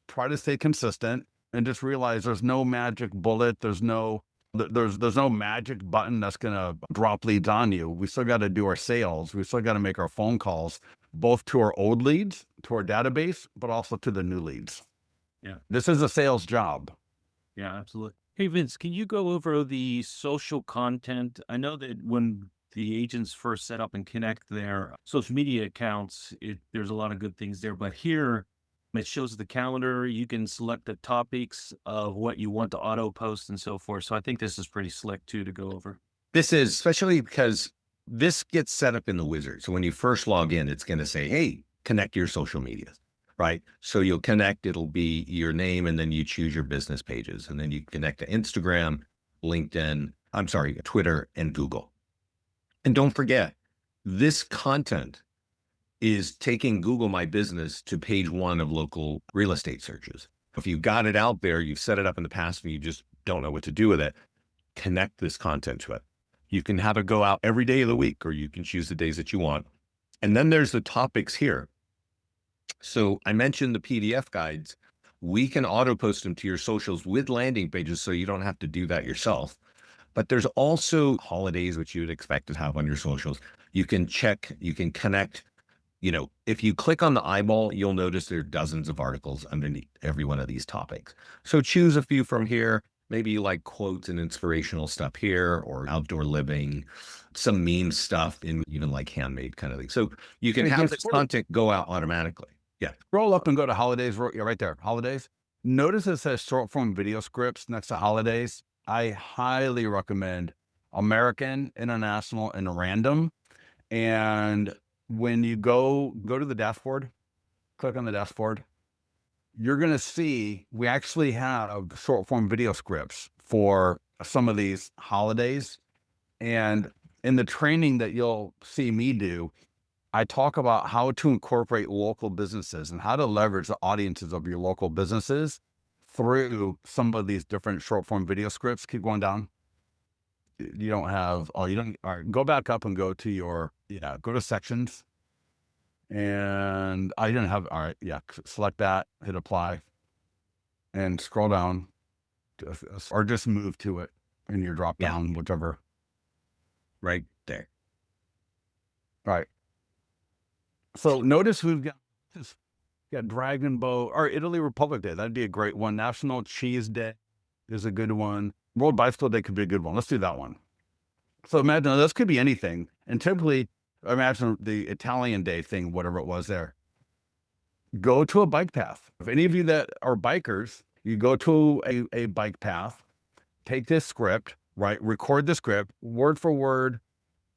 try to stay consistent, and just realize there's no magic bullet. There's no magic button that's going to drop leads on you. We still got to do our sales. We still got to make our phone calls, both to our old leads, to our database, but also to the new leads. Yeah. This is a sales job. Yeah, absolutely. Hey, Vince, can you go over the social content? I know that when the agents first set up and connect their social media accounts, there's a lot of good things there. But here, it shows the calendar. You can select the topics of what you want to auto post and so forth. So I think this is pretty slick too to go over. This is especially because this gets set up in the wizard. So when you first log in, it's going to say, hey, connect your social media, right? So you'll connect, it'll be your name, and then you choose your business pages. And then you connect to Instagram, Twitter, and Google. And don't forget, this content is taking Google My Business to page 1 of local real estate searches. If you've got it out there, you've set it up in the past and you just don't know what to do with it, connect this content to it. You can have it go out every day of the week, or you can choose the days that you want. And then there's the topics here. So I mentioned the PDF guides. We can auto post them to your socials with landing pages, so you don't have to do that yourself. But there's also holidays, which you would expect to have on your socials. You can check, you can connect. If you click on the eyeball, you'll notice there are dozens of articles underneath every one of these topics. So choose a few from here. Maybe you like quotes and inspirational stuff here, or outdoor living, some meme stuff, and even like handmade kind of thing. So you can have this content go out automatically. Yeah. Scroll up and go to holidays. Yeah, right there, holidays. Notice it says short form video scripts next to holidays. I highly recommend American, International, and Random. And when you go to the dashboard, click on the dashboard, you're going to see we actually have short form video scripts for some of these holidays. And in the training that you'll see me do, I talk about how to incorporate local businesses and how to leverage the audiences of your local businesses through some of these different short form video scripts. Keep going down. All right, go back up and go to go to sections. And I didn't have, all right, yeah, select that, hit apply, and scroll down, or just move to it in your drop down, whichever. Right there. Right. So notice we've got Dragon Boat, or Italy Republic Day. That'd be a great one. National Cheese Day is a good one. World Bicycle Day could be a good one. Let's do that one. So imagine this could be anything. And typically, imagine the Italian Day thing, whatever it was there. Go to a bike path. If any of you that are bikers, you go to a bike path, take this script, right? Record the script, word for word,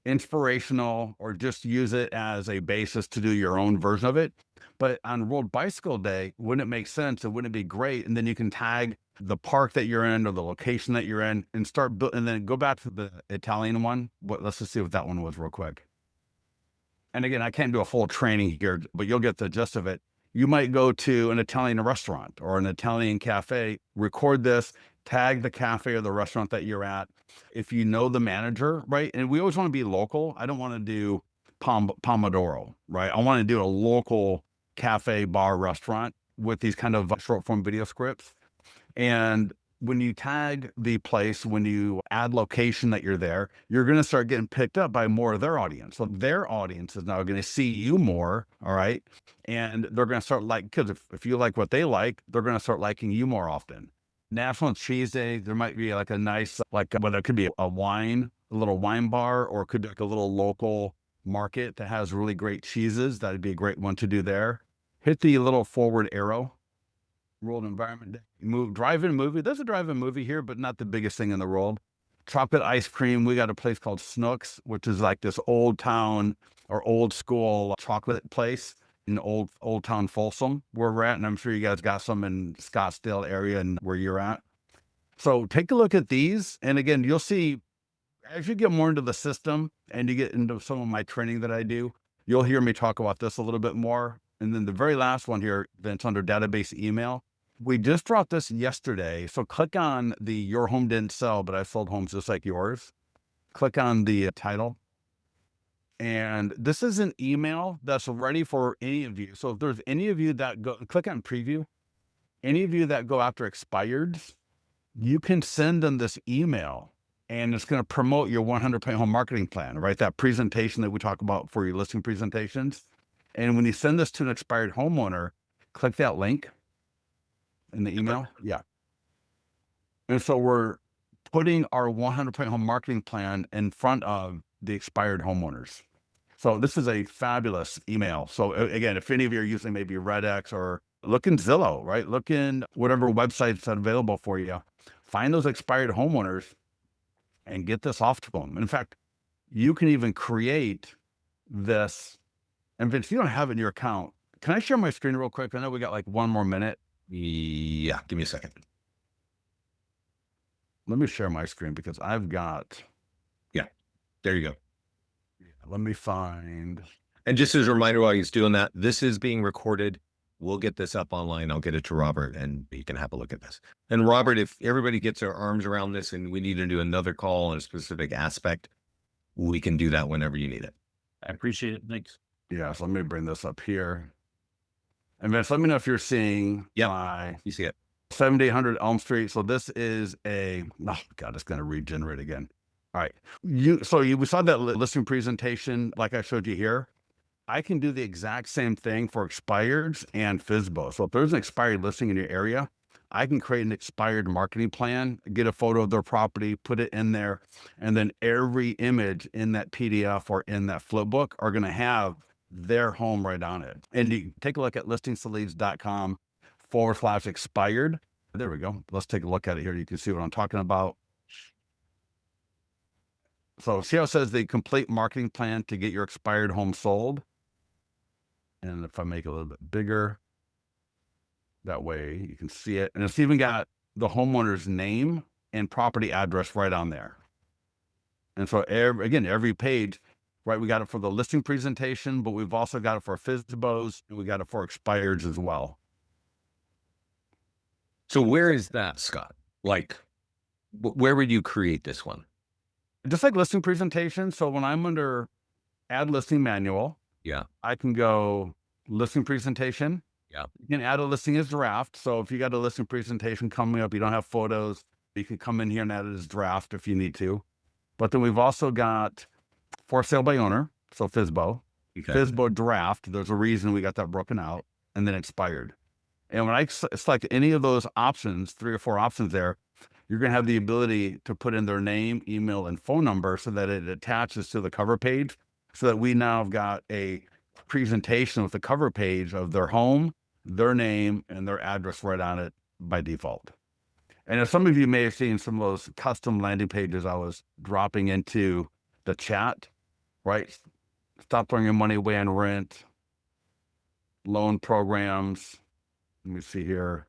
inspirational, or just use it as a basis to do your own version of it. But on World Bicycle Day, wouldn't it make sense? And wouldn't it be great? And then you can tag the park that you're in or the location that you're in and start and then go back to the Italian one. Let's just see what that one was real quick. And again, I can't do a full training here, but you'll get the gist of it. You might go to an Italian restaurant or an Italian cafe, record this, tag the cafe or the restaurant that you're at. If you know the manager, right? And we always want to be local. I don't want to do Pomodoro, right? I want to do a local cafe, bar, restaurant with these kind of short form video scripts. And when you tag the place, when you add location that you're there, you're going to start getting picked up by more of their audience. So their audience is now going to see you more. All right. And they're going to start because if you like what they like, they're going to start liking you more often. National Cheese Day, there might be like a nice, whether it could be a little wine bar, or it could be like a little local market that has really great cheeses. That'd be a great one to do there. Hit the little forward arrow. World Environment Day. Drive-in movie. There's a drive-in movie here, but not the biggest thing in the world. Chocolate ice cream. We got a place called Snooks, which is like this old town or old school chocolate place in old town Folsom where we're at. And I'm sure you guys got some in Scottsdale area and where you're at. So take a look at these. And again, you'll see as you get more into the system and you get into some of my training that I do, you'll hear me talk about this a little bit more. And then the very last one here, that's under database email. We just dropped this yesterday. So click on the Your Home Didn't Sell, but I sold homes just like yours. Click on the title. And this is an email that's ready for any of you. So if there's any of you that click on preview, any of you that go after expireds, you can send them this email and it's going to promote your 100-point home marketing plan, right? That presentation that we talk about for your listing presentations. And when you send this to an expired homeowner, click that link in the email. Yeah. And so we're putting our 100-point home marketing plan in front of the expired homeowners. So this is a fabulous email. So again, if any of you are using maybe RedX or look in Zillow, right? Look in whatever websites that are available for you. Find those expired homeowners and get this off to them. In fact, you can even create this. And Vince, you don't have it in your account. Can I share my screen real quick? I know we got like one more minute. Yeah, give me a second. Let me share my screen because I've got. Yeah, there you go. Let me find. And just as a reminder while he's doing that, this is being recorded. We'll get this up online. I'll get it to Robert and you can have a look at this. And Robert, if everybody gets their arms around this and we need to do another call on a specific aspect, we can do that whenever you need it. I appreciate it. Thanks. Yeah, so let me bring this up here. And Vince, let me know if you're seeing my You see it. 7800 Elm Street. So this is oh God, it's going to regenerate again. All right. We saw that listing presentation like I showed you here. I can do the exact same thing for expireds and FSBOs. So if there's an expired listing in your area, I can create an expired marketing plan, get a photo of their property, put it in there, and then every image in that PDF or in that flip book are going to have their home right on it. And you can take a look at listingstoleads.com/expired. There we go. Let's take a look at it here. You can see what I'm talking about. So see how it says the complete marketing plan to get your expired home sold. And if I make it a little bit bigger, that way you can see it. And it's even got the homeowner's name and property address right on there. And so every page, right, we got it for the listing presentation, but we've also got it for FSBOs and we got it for expireds as well. So where is that, Scott? Like, where would you create this one? Just like listing presentation. So when I'm under add listing manual, I can go listing presentation. Yeah. You can add a listing as draft. So if you got a listing presentation coming up, you don't have photos, you can come in here and add it as draft if you need to. But then we've also got for sale by owner. So FSBO, FSBO draft. There's a reason we got that broken out, and then expired. And when I select any of those options, 3 or 4 options there, you're going to have the ability to put in their name, email, and phone number so that it attaches to the cover page, so that we now have got a presentation with the cover page of their home, their name, and their address right on it by default. And as some of you may have seen some of those custom landing pages I was dropping into the chat, right? Stop throwing your money away on rent, loan programs. Let me see here.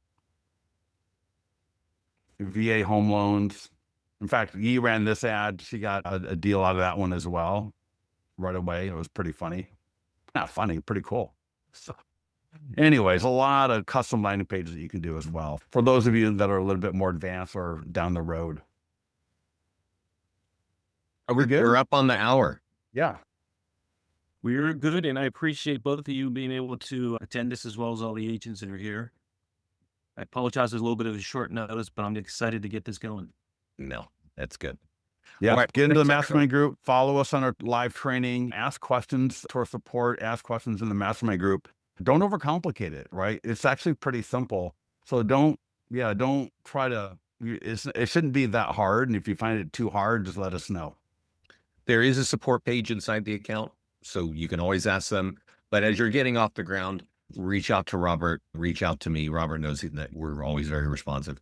VA home loans. In fact, Yi ran this ad. She got a deal out of that one as well right away. It was pretty funny. Not funny, pretty cool. So anyways, a lot of custom landing pages that you can do as well for those of you that are a little bit more advanced or down the road. Are we good? We're up on the hour. Yeah. We're good, and I appreciate both of you being able to attend this as well as all the agents that are here. I apologize, there's a little bit of a short notice, but I'm excited to get this going. No, that's good. Yeah. All right, Get into the thanks, mastermind group, follow us on our live training, ask questions to our support, ask questions in the mastermind group. Don't overcomplicate it, right? It's actually pretty simple. So don't try to, it shouldn't be that hard. And if you find it too hard, just let us know. There is a support page inside the account, so you can always ask them. But as you're getting off the ground, reach out to Robert, reach out to me. Robert knows that we're always very responsive.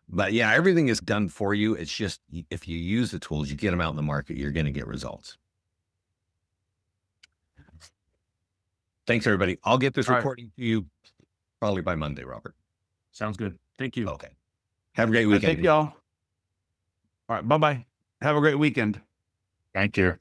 But yeah, everything is done for you. It's just, if you use the tools, you get them out in the market, you're going to get results. Thanks, everybody. I'll get this All right. recording to you probably by Monday, Robert. Sounds good. Thank you. Okay. Have a great weekend. Thank y'all. All right. Bye-bye. Have a great weekend. Thank you.